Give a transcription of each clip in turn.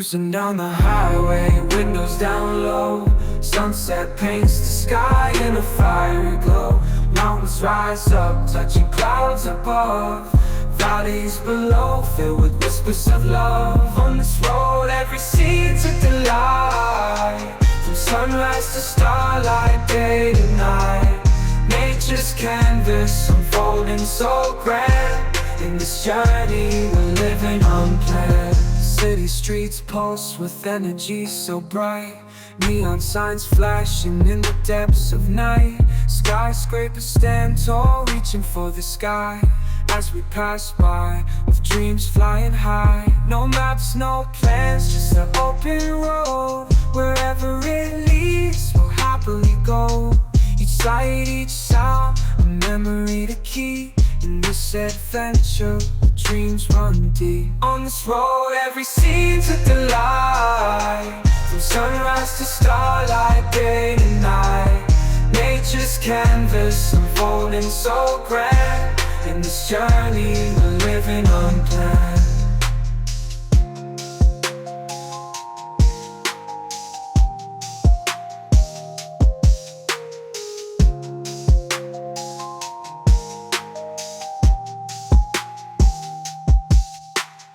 Cruising down the highway, windows down low. Sunset paints the sky in a fiery glow. Mountains rise up, touching clouds above. Valleys below, filled with whispers of love. On this road, every scene's a delight. From sunrise to starlight, day to night. Nature's canvas unfolding so grand. In this journey, we're living unplanned. City streets pulse with energy so bright. Neon signs flashing in the depths of night. Skyscrapers stand tall, reaching for the sky. As we pass by, with dreams flying high. No maps, no plans, just an open road. Wherever it leads, we'll happily go. Each sight, each sound, a memory to keep. In this adventure, dreams run deep. On this road, every scene's a delight. From sunrise to starlight, day to night. Nature's canvas unfolding so grand. In this journey, we're living unplanned.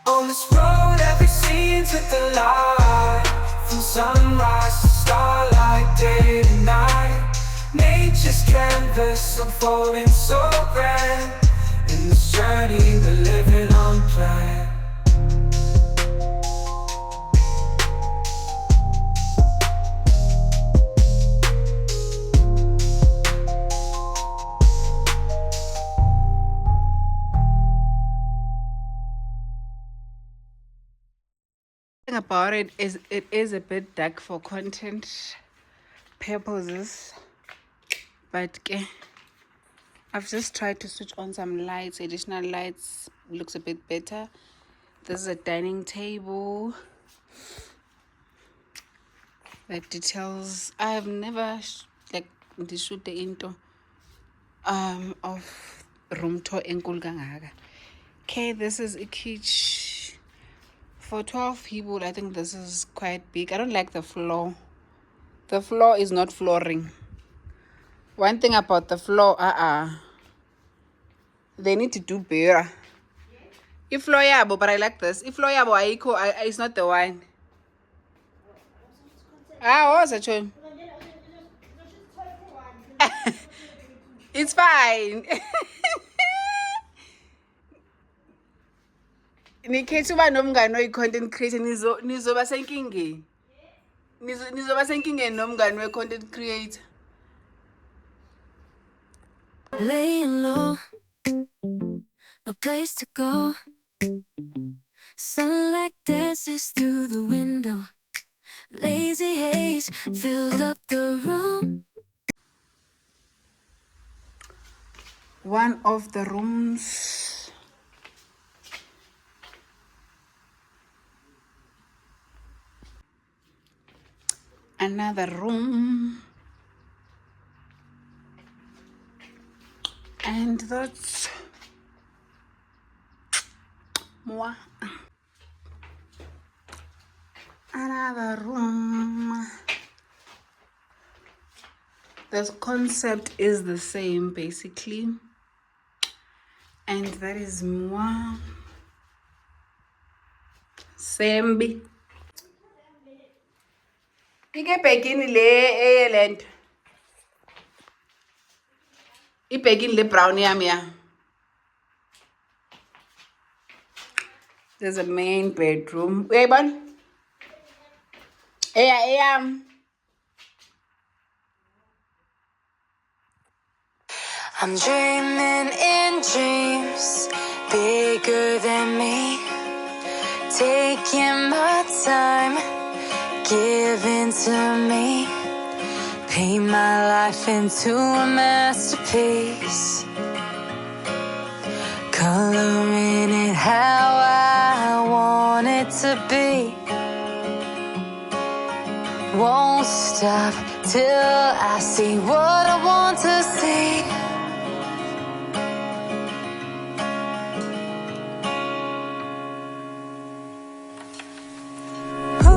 On this road, every scene's a delight. From sunrise to starlight, day to night. Nature's canvas unfolding so grand. In this journey, we're living unplanned. About it is a bit dark for content purposes, but I've just tried to switch on some lights, additional lights. Looks a bit better. This is a dining table. The details, I have never shoot the into of room tour enkulu kangaka. Okay, this is a kitchen. For 12 people, I think this is quite big. I don't like the floor. The floor is not flooring. One thing about the floor, they need to do better. If floor yabo, but I like this. If floor yabo, it's not the wine. What's the choice? It's fine. Nikhethi uba nomngane oyi-content creator nizoba senkingeni. Nizoba senkingeni nomngane we-content creator. Laying low, no place to go. Sunlight dances through the window. Lazy haze filled up the room. One of the rooms. Another room. And that's more. Another room. The concept is the same basically. And that is more. Sembi. Ikebhekini le eyelento. Ibhekini le brown yami ya. There's a main bedroom. Uyayibona? Eyam. I'm dreaming in dreams bigger than me. Taking my time, giving to me. Paint my life into a masterpiece. Coloring it how I want it to be. Won't stop till I see what I want to see. Ooh,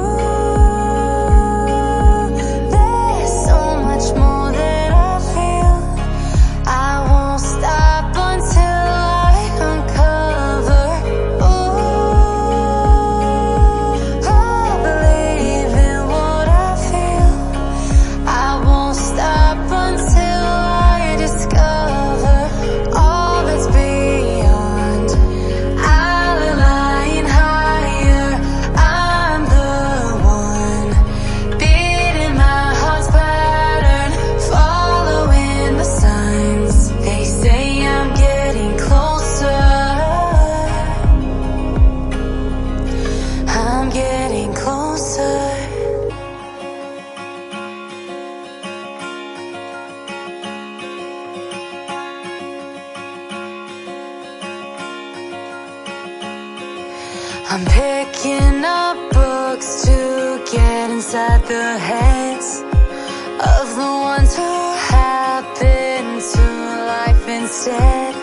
I'm picking up books to get inside the heads of the ones who happen to life instead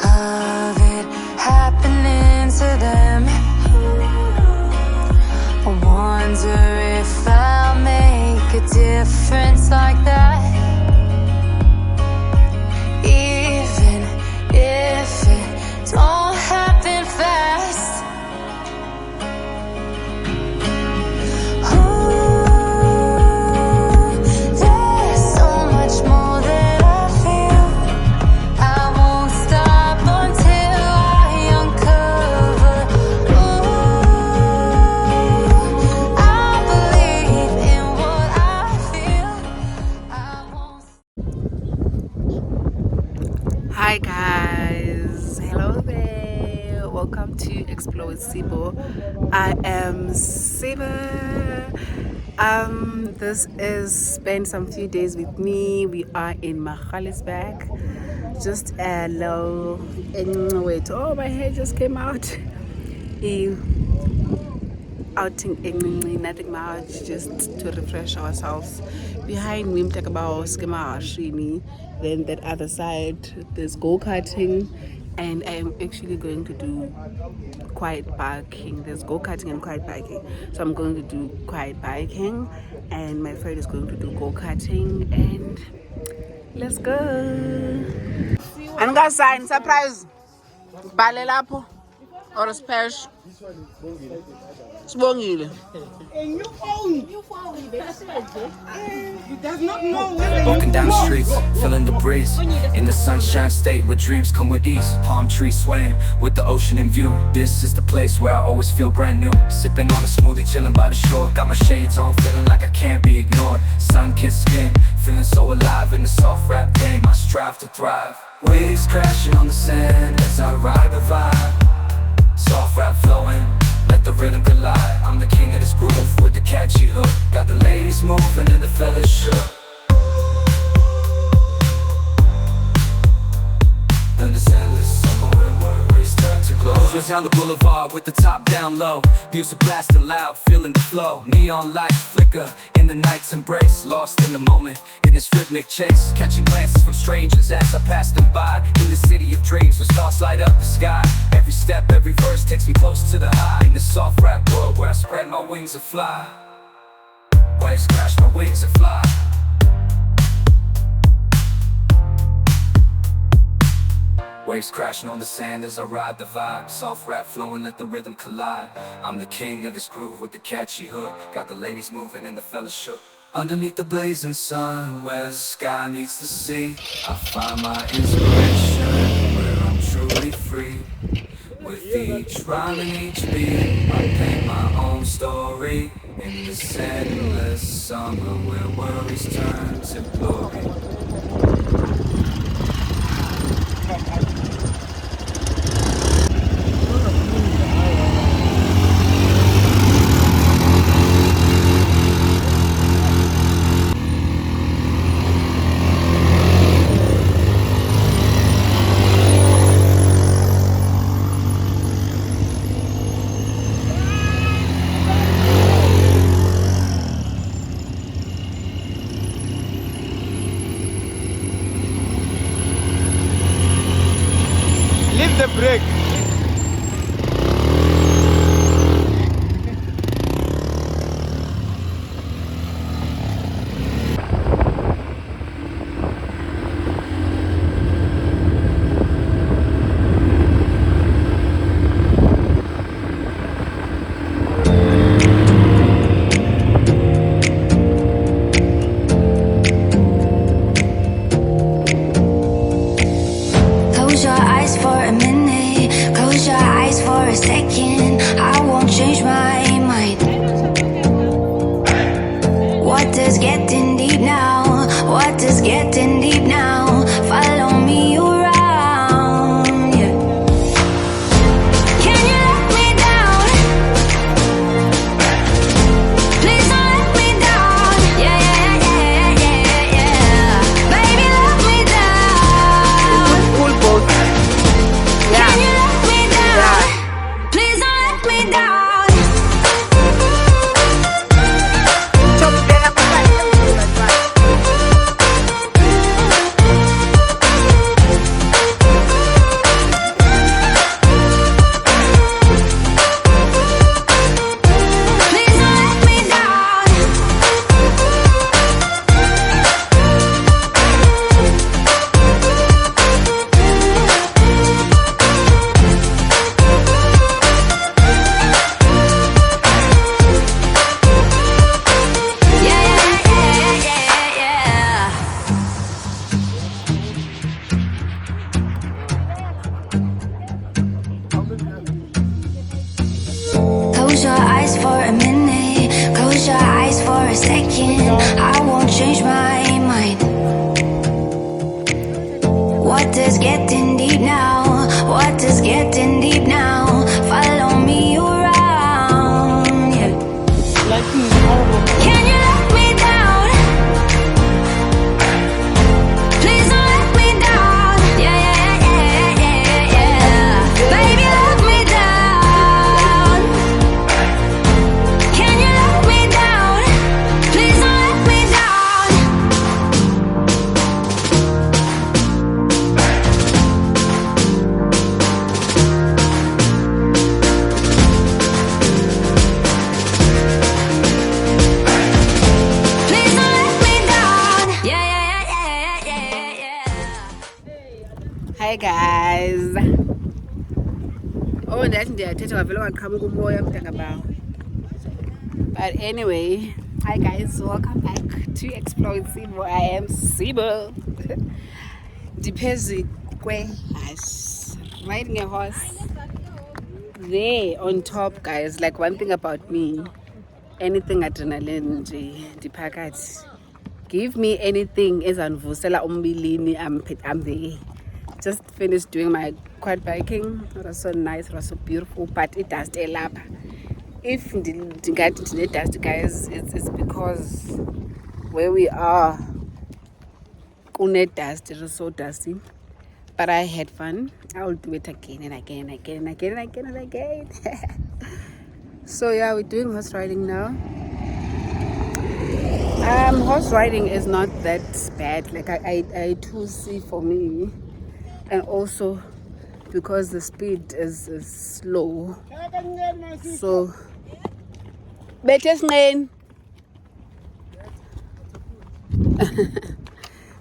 of it happening to them. I wonder if I'll make a difference like that, even if it don't happen fast. Hi guys, hello there, welcome to Explore with Sibo. I am Siba. This is spend some few days with me. We are in Magalisburg. Just a low wait, oh my hair just came out. Outing nothing much, just to refresh ourselves. Behind me then that other side there's go-karting, and I am actually going to do quiet biking. There's go-karting and quiet biking, so I'm going to do quiet biking and my friend is going to do go-karting, and let's go. Angasign surprise bale lapho or special Sibongile. Walking down the streets, feeling the breeze. In the sunshine state where dreams come with ease. Palm trees swaying with the ocean in view. This is the place where I always feel brand new. Sipping on a smoothie, chilling by the shore. Got my shades on, feeling like I can't be ignored. Sun-kissed skin, feeling so alive in the soft rap game. I strive to thrive. Waves crashing on the sand as I ride the vibe. Soft rap flowing, let the rhythm collide. I'm the king of this groove with the catchy hook. Got the ladies moving and the fellas shook. Then the endless summer where worries turn to glow. Just down the boulevard with the top down low. Music blasting loud, feeling the flow. Neon lights flicker in the night's embrace. Lost in the moment, in this rhythmic chase. Catching glances from strangers as I pass them by. In the city of dreams where stars light up the sky. Every step, every verse takes me close to the high. In the soft rap world where I spread my wings and fly. Waves crash, my wings and fly. Waves crashing on the sand as I ride the vibe. Soft rap flowing, let the rhythm collide. I'm the king of this groove with the catchy hook. Got the ladies moving and the fellas shook. Underneath the blazing sun, where the sky meets the sea, I find my inspiration, where I'm truly free. With each rhyme and each beat, I paint my own story. In this endless summer where worries turn to glory. Leave the brake. Close your eyes for a minute. second. I won't change my mind. What does getting deep now? What does getting deep now? Follow me around, yeah. Can you let me down? Please don't let me down. Yeah, yeah, yeah, yeah, yeah. Baby, let me down. Can you let me down? Please don't let me down. Please don't let me down. Yeah, yeah, yeah, yeah, yeah, yeah. Hi guys. Oh, that ndiyathetha wavele waqhamuka umoya mntakabawo. But anyway, hi guys, welcome back to Explore with Sibo. I am Sibo. Dipezi horse, riding a horse. There on top, guys. Like one thing about me, anything adrenaline diphakathi. Give me anything ezanvusela umbilini, I'm there. Just finished doing my quad biking. It was so nice, it was so beautiful, but it does stay up. If ndingathi ndine-dust, guys, it's because where we are kune-dust, it is so dusty. But I had fun. I will do it again and again and again and again and again and again. So yeah, we're doing horse riding now. Horse riding is not that bad. Like I too see for me, and also because the speed is slow. So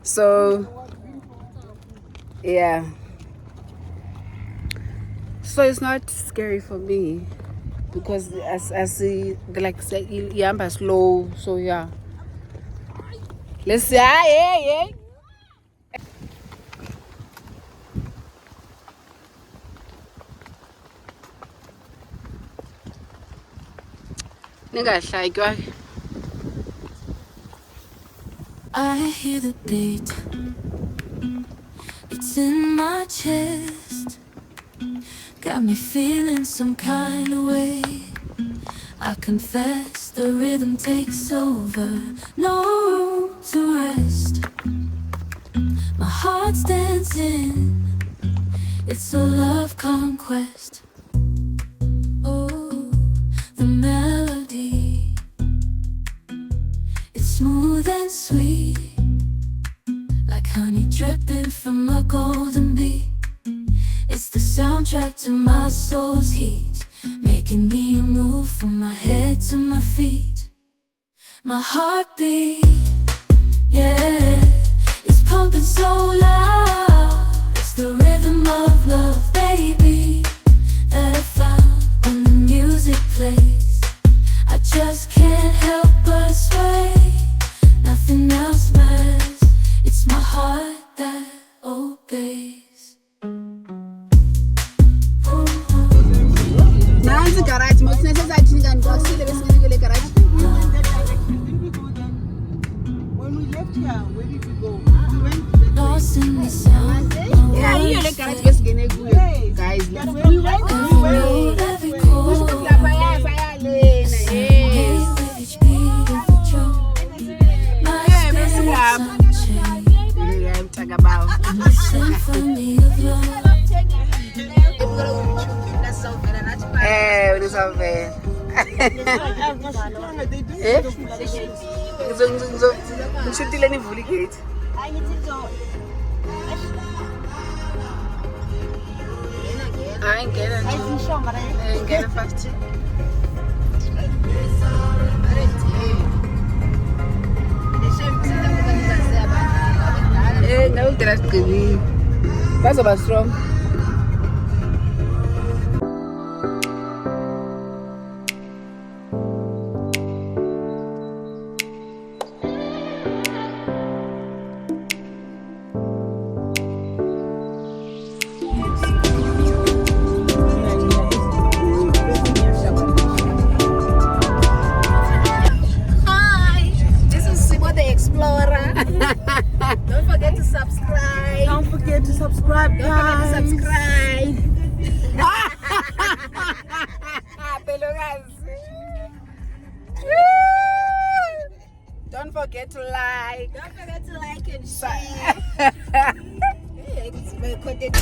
so yeah, so it's not scary for me because as the like say yamba slow. So yeah, let's see. Yeah. I hear the beat. It's in my chest. Got me feeling some kind of way. I confess the rhythm takes over. No room to rest. My heart's dancing. It's a love conquest. Oh, the melody. It's smooth and sweet, like honey dripping from a golden bee. It's the soundtrack to my soul's heat, making me move from my head to my feet. My heartbeat, yeah, it's pumping so loud. It's the rhythm of love, baby, that I found when the music plays. I just can't help but sway. Nothing else matters. It's my heart that obeys. Nansi garage, most necessary can go see the garage. When we left here, where did we go? We went to the Lost in the sound. Yeah, you like garage best guys. we went Every chord, with each beat of the drum. My spirit's unchained. Talk about. The symphony of love. What is up there? Ngishutile nivuli gate. Hayi ngena fast. Ngawudela sigqibile. Bazoba strong. Hey, it's very content.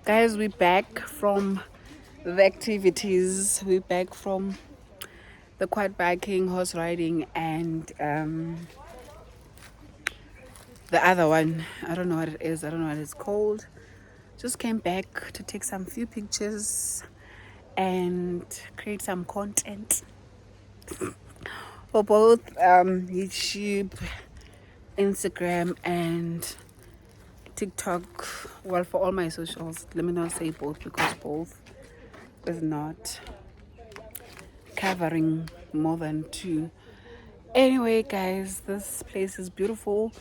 Guys, we're back from the activities. We're back from the quad biking, horse riding, and the other one. I don't know what it is. I don't know what it's called. Just came back to take some few pictures and create some content for both YouTube, Instagram, and TikTok. Well, for all my socials. Let me not say both because both is not covering more than 2. Anyway, guys, this place is beautiful,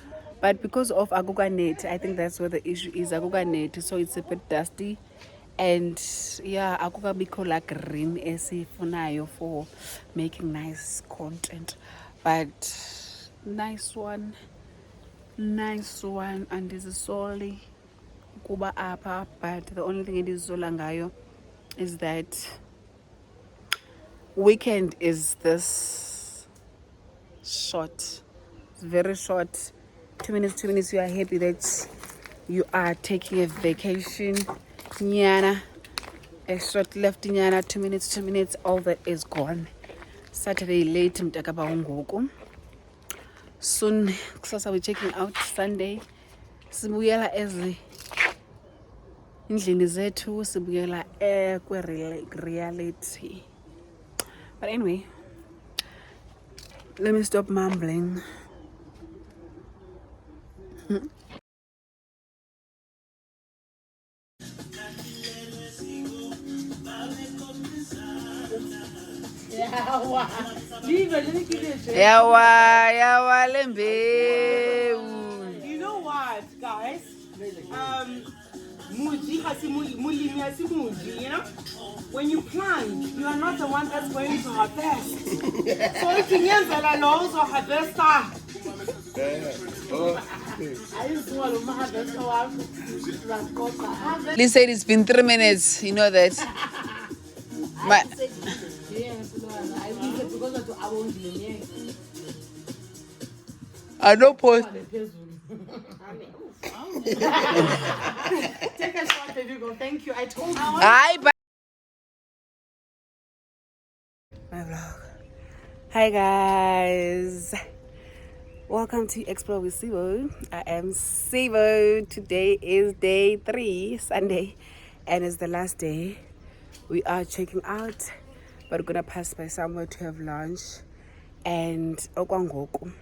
but because of Aguga net, I think that's where the issue is. Aguga net, so it's a bit dusty, and yeah, Aguga biko la green esifunayo for making nice content, but nice one, and this is solely kuba apa. But the only thing it is solangayo is that weekend is this short. It's very short. 2 minutes. You are happy that you are taking a vacation. Nyana, a short left. Nyana, 2 minutes. All that is gone. Saturday late. Mtakaba ungoku. Soon, kusasa we're checking out. Sunday, sibuyela ezi indlini zethu, sibuyela reality. But anyway, let me stop mumbling. Yawa lembe. You know what, guys? Muji hasi mulimi hasi muji, you know? When you plant, you are not the one that's going to harvest. So if you also harvest. Lee said it's been 3 minutes. You know that. My, I don't post. Take a shot, baby. Go. Thank you. I told you. Hi, my vlog. Hi guys. Welcome to Explore with Sivo. I am Sivo. Today is day 3, Sunday, and it's the last day. We are checking out, but we're gonna pass by somewhere to have lunch. And okwangoku,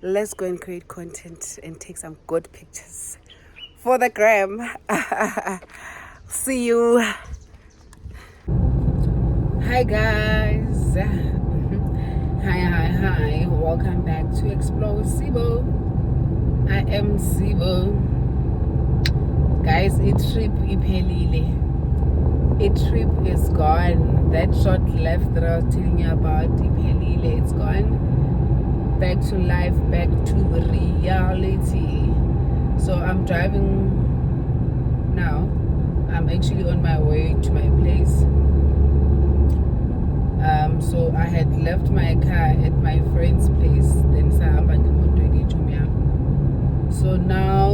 let's go and create content and take some good pictures for the gram. See you. Hi guys. Hi. Welcome back to Explore with Sibo. I am Sibo. Guys, a trip iphelile. A trip is gone. That short left that I was telling you about iphelile, it's gone. Back to life, back to reality. So I'm driving now. I'm actually on my way to my place. So I had left my car at my friend's place. Then so now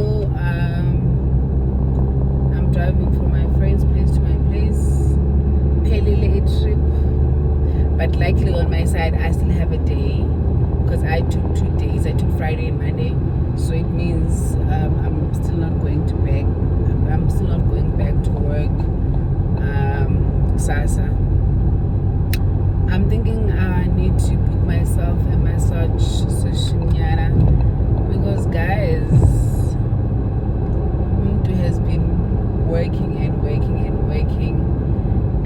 I'm driving from my friend's place to my place. Pelile trip. But likely on my side I still have a day, because I took 2 days. I took Friday and Monday. So it means I'm still not going to back. I'm still not going back to work. Sasa. I'm thinking I need to book myself a massage session, because guys, Muntu has been working,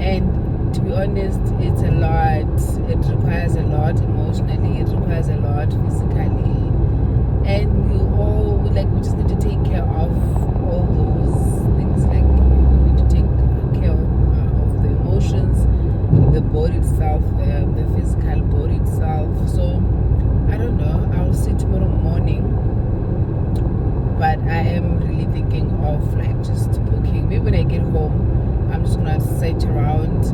and to be honest, it's a lot. It requires a lot emotionally, it requires a lot physically, and we just need to take care of all those things. Like, we need to take care of the emotions, the body itself, the physical body itself. So I don't know, I'll see tomorrow morning, but I am really thinking of like just booking. Maybe when I get home, I'm just gonna search around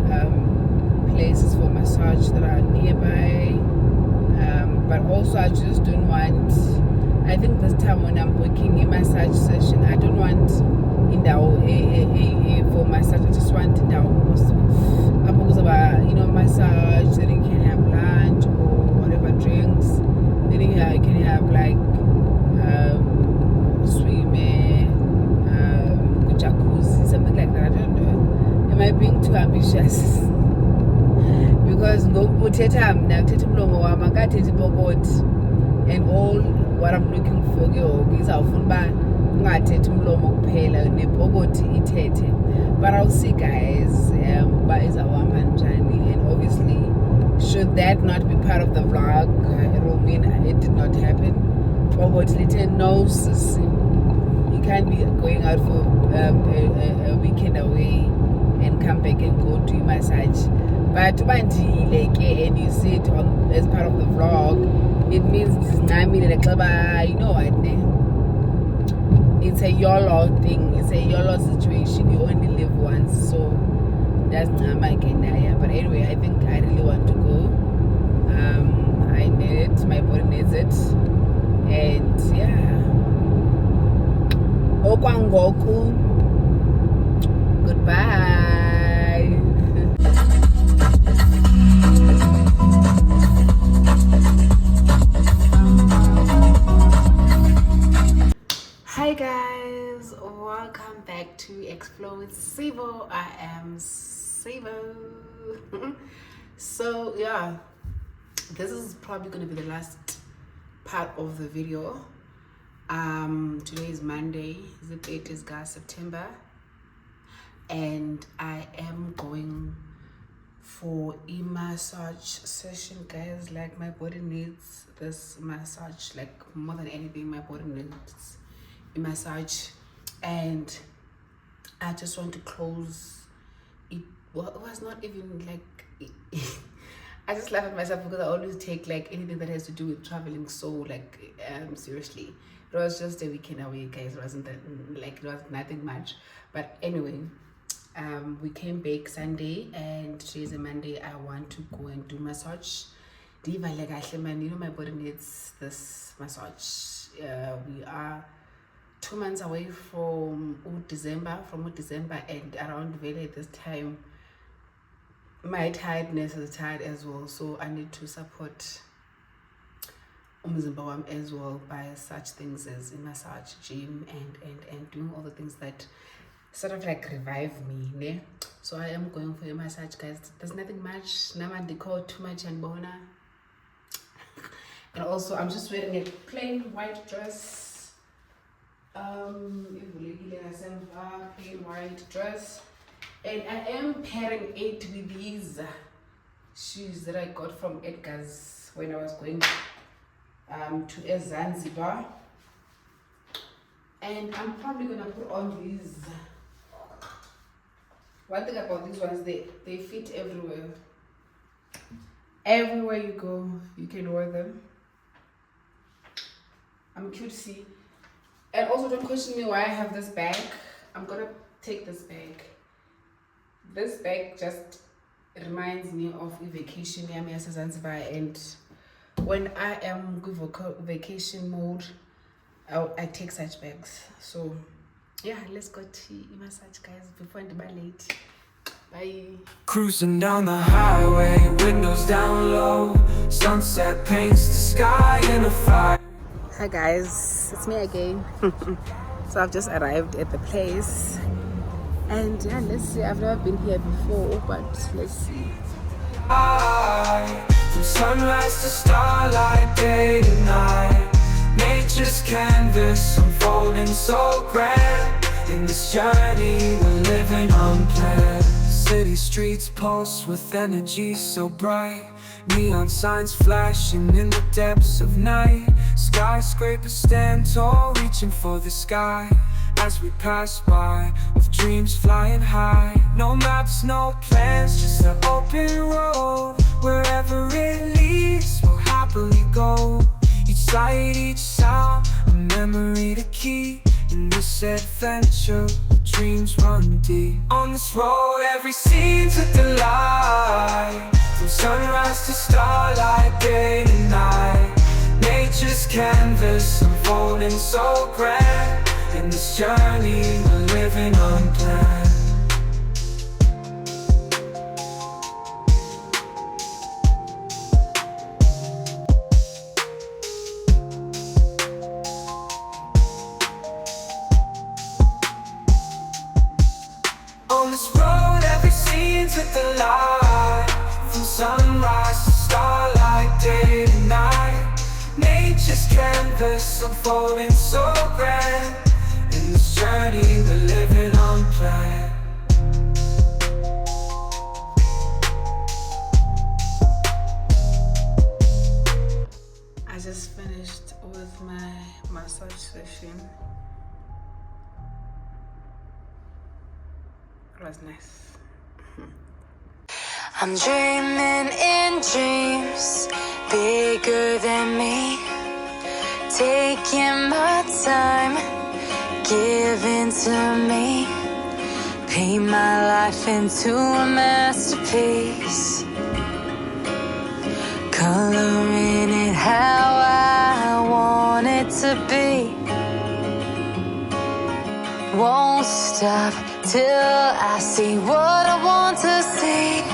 places for massage that are nearby, but also I just don't want, I think this time when I'm booking a massage session, I don't want in the for massage. I just want in the massage, then you can have lunch or whatever drinks, then you can have like swimming, jacuzzi, something like that. I don't know, am I being too ambitious? Because and all what I'm looking for is but I'll see, guys. And obviously, should that not be part of the vlog, it will mean it did not happen. No, you can't be going out for a weekend away and come back and go do massage. But and you see it as part of the vlog, it means you know what? It's a YOLO thing. It's a YOLO situation. You only live once, so that's not my Kenya. But anyway, I think I really want to go. I need it. My body needs it. And yeah. Okwangoku. Goodbye. Hi guys, welcome back to Explore with Sivo. I am Sivo. So yeah, this is probably going to be the last part of the video. Today is Monday, the 8th is September, and I am going for a massage session, guys. Like, my body needs this massage, like more than anything. My body needs a massage, and I just want to close it. Well, it was not even like I just laugh at myself because I always take like anything that has to do with traveling so like seriously. It was just a weekend away, guys. It wasn't that, like, it was nothing much. But anyway, we came back Sunday, and today's a Monday. I want to go and do massage. Diva, like, man, you know, my body needs this massage. We are 2 months away from December, and around Vele this time, my tiredness is tired as well. So I need to support umzimba wam as well by such things as a massage, gym, and doing all the things that sort of like revive me, ne? So I am going for a massage, guys. There's nothing much. Namandiko too much and bona. And also I'm just wearing a plain white dress. Plain white dress. And I am pairing it with these shoes that I got from Edgar's when I was going to Zanzibar. And I'm probably gonna put on these. One thing about these ones, they fit everywhere. Everywhere you go, you can wear them. I'm cutesy. And also, don't question me why I have this bag. I'm gonna take this bag. This bag just reminds me of a vacation near me as Zanzibar, and when I am good vacation mode, I take such bags. So yeah, let's go to massage, guys, before I'm late. Bye. Cruising down the highway, windows down low, sunset paints the sky in a fire. Hi guys, it's me again. So I've just arrived at the place, and yeah, let's see. I've never been here before, but let's see. From sunrise to starlight, day to night, nature's canvas unfolding so grand. In this journey we're living unplanned. City streets pulse with energy so bright, neon signs flashing in the depths of night. Skyscrapers stand tall, reaching for the sky as we pass by, with dreams flying high. No maps, no plans, just an open road. Wherever it leads, we'll happily go. Each sight, each sound, a memory to keep. In this adventure, dreams run deep. On this road, every scene's a delight. From sunrise to starlight, day to night, nature's canvas unfolding so grand. In this journey, we're living unplanned. On this road, every scene's a delight. From sunrise to starlight, day to night, nature's canvas unfolding so grand. In this journey, we're living unplanned. I just finished with my massage session. It was nice. I'm dreaming in dreams bigger than me, taking my time, giving to me, paint my life into a masterpiece, coloring it how I want it to be. Won't stop till I see what I want to see.